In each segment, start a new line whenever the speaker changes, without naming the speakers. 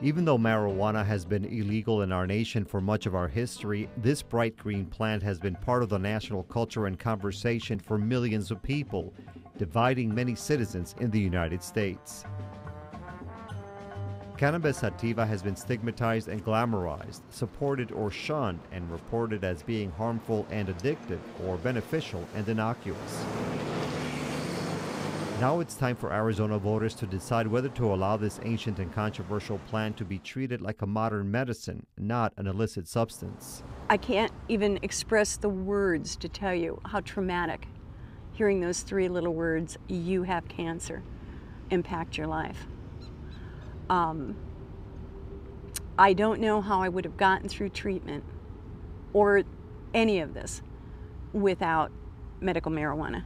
Even though marijuana has been illegal in our nation for much of our history, this bright green plant has been part of the national culture and conversation for millions of people, dividing many citizens in the United States. Cannabis sativa has been stigmatized and glamorized, supported or shunned, and reported as being harmful and addictive, or beneficial and innocuous. Now it's time for Arizona voters to decide whether to allow this ancient and controversial plant to be treated like a modern medicine, not an illicit substance.
I can't even express the words to tell you how traumatic hearing those three little words, "you have cancer," impact your life. I don't know how I would have gotten through treatment or any of this without medical marijuana.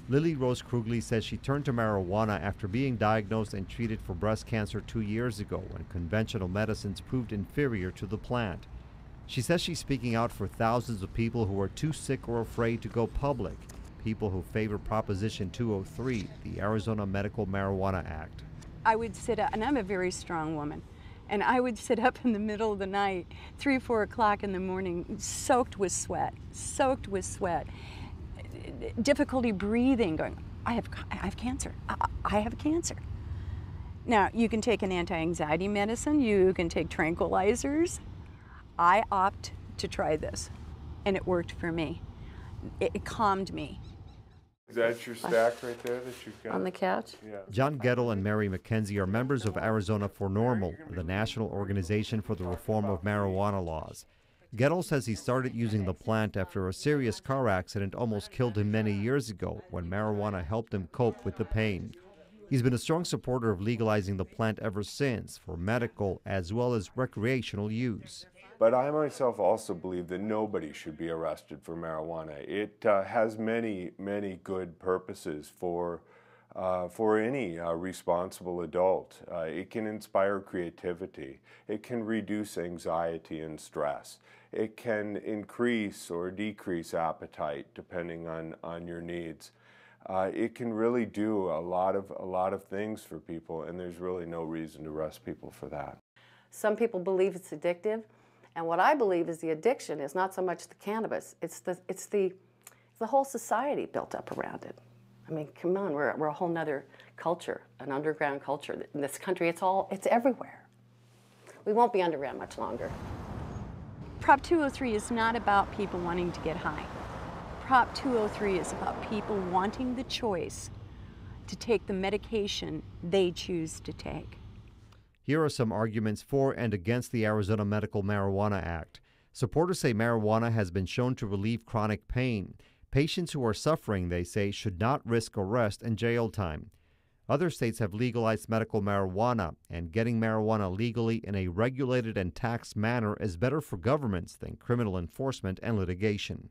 Lily Rose Krugli says she turned to marijuana after being diagnosed and treated for breast cancer 2 years ago when conventional medicines proved inferior to the plant. She says she's speaking out for thousands of people who are too sick or afraid to go public, people who favor Proposition 203, the Arizona Medical Marijuana Act.
I would sit up, and I'm a very strong woman, and I would sit up in the middle of the night, 3, 4 o'clock in the morning, soaked with sweat, difficulty breathing, going, I have cancer, I have cancer. Now, you can take an anti-anxiety medicine, you can take tranquilizers. I opt to try this, and it worked for me. It calmed me.
Is that your stack right there that you've got?
On the couch?
Yeah.
John Gettle and Mary McKenzie are members of Arizona for Normal, the national organization for the reform of marijuana laws. Gettle says he started using the plant after a serious car accident almost killed him many years ago when marijuana helped him cope with the pain. He's been a strong supporter of legalizing the plant ever since for medical as well as recreational use.
But I myself also believe that nobody should be arrested for marijuana. It has many, many good purposes for any responsible adult. It can inspire creativity. It can reduce anxiety and stress. It can increase or decrease appetite depending on your needs. It can really do a lot of things for people, and there's really no reason to arrest people for that.
Some people believe it's addictive, and what I believe is the addiction is not so much the cannabis, it's the whole society built up around it. I mean, come on, we're a whole nother culture, an underground culture. In this country, it's everywhere. We won't be underground much longer.
Prop 203 is not about people wanting to get high. Prop 203 is about people wanting the choice to take the medication they choose to take.
Here are some arguments for and against the Arizona Medical Marijuana Act. Supporters say marijuana has been shown to relieve chronic pain. Patients who are suffering, they say, should not risk arrest and jail time. Other states have legalized medical marijuana, and getting marijuana legally in a regulated and taxed manner is better for governments than criminal enforcement and litigation.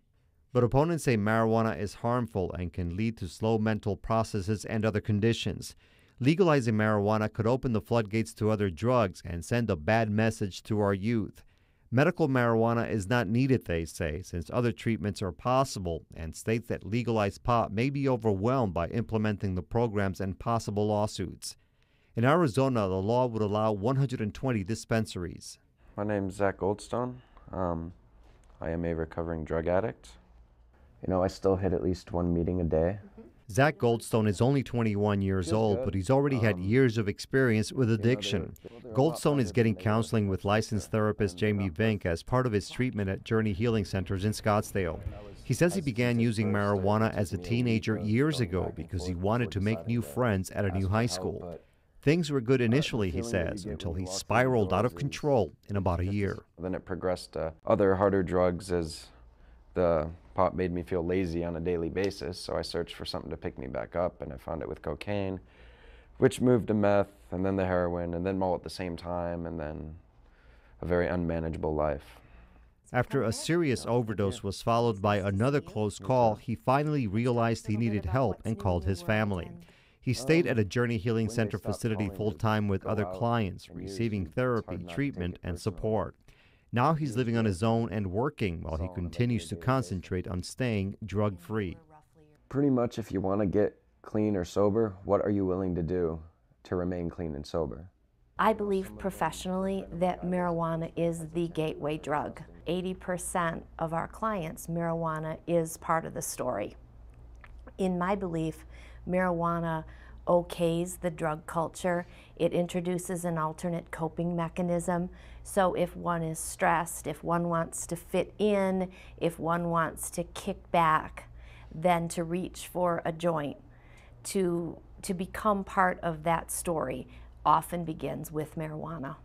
But opponents say marijuana is harmful and can lead to slow mental processes and other conditions. Legalizing marijuana could open the floodgates to other drugs and send a bad message to our youth. Medical marijuana is not needed, they say, since other treatments are possible, and states that legalize pot may be overwhelmed by implementing the programs and possible lawsuits. In Arizona, the law would allow 120 dispensaries.
My name's Zach Goldstone. I am a recovering drug addict. You know, I still hit at least one meeting a day.
Zach Goldstone is only 21 years old, but he's already had years of experience with addiction. Goldstone is getting counseling with licensed therapist Jamie Vink as part of his treatment at Journey Healing Centers in Scottsdale. He says he began using marijuana as a teenager years ago because he wanted to make new friends at a new high school. Things were good initially, he says, until he spiraled out of control in about a year.
Then it progressed to other harder drugs as the pot made me feel lazy on a daily basis, so I searched for something to pick me back up, and I found it with cocaine, which moved to meth, and then the heroin, and then all at the same time, and then a very unmanageable life.
After a serious overdose was followed by another close call, he finally realized he needed help and called his family. He stayed at a Journey Healing Center facility full-time with other clients, receiving therapy, treatment, and support. Now he's living on his own and working while he continues to concentrate on staying drug-free.
Pretty much, if you want to get clean or sober, what are you willing to do to remain clean and sober?
I believe professionally that marijuana is the gateway drug. 80% of our clients, marijuana is part of the story. In my belief, marijuana okays the drug culture. It introduces an alternate coping mechanism. So if one is stressed, if one wants to fit in, if one wants to kick back, then to reach for a joint, to become part of that story often begins with marijuana.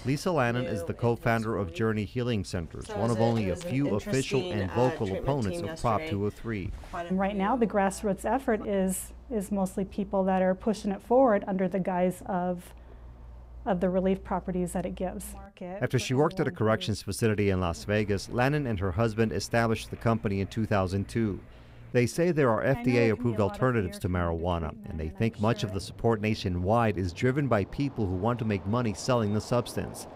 Lisa Lannon is the co-founder of Journey Healing Centers, one of only a few official and vocal opponents of Prop 203.
Right now, the grassroots effort is mostly people that are pushing it forward under the guise of the relief properties that it gives.
After she worked at a corrections facility in Las Vegas, Lannon and her husband established the company in 2002. They say there are FDA-approved alternatives to marijuana, and they think much of the support nationwide is driven by people who want to make money selling the substance.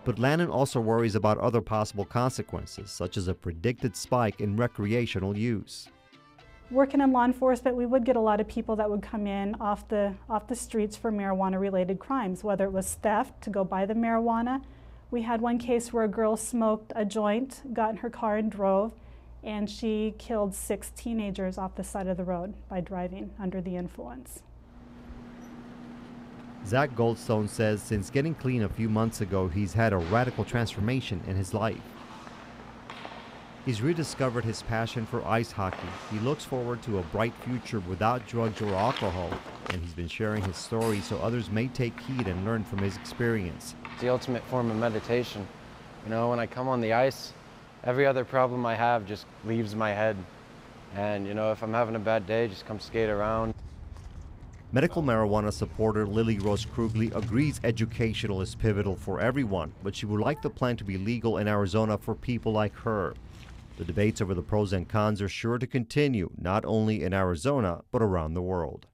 But Lannon also worries about other possible consequences, such as a predicted spike in recreational use.
Working in law enforcement, we would get a lot of people that would come in off the streets for marijuana-related crimes, whether it was theft to go buy the marijuana. We had one case where a girl smoked a joint, got in her car and drove, and she killed 6 teenagers off the side of the road by driving under the influence.
Zach Goldstone says since getting clean a few months ago, he's had a radical transformation in his life. He's rediscovered his passion for ice hockey. He looks forward to a bright future without drugs or alcohol, and he's been sharing his story so others may take heed and learn from his experience.
It's the ultimate form of meditation. You know, when I come on the ice, every other problem I have just leaves my head. And, you know, if I'm having a bad day, just come skate around.
Medical marijuana supporter Lily Rose Krugli agrees educational is pivotal for everyone, but she would like the plan to be legal in Arizona for people like her. The debates over the pros and cons are sure to continue, not only in Arizona, but around the world.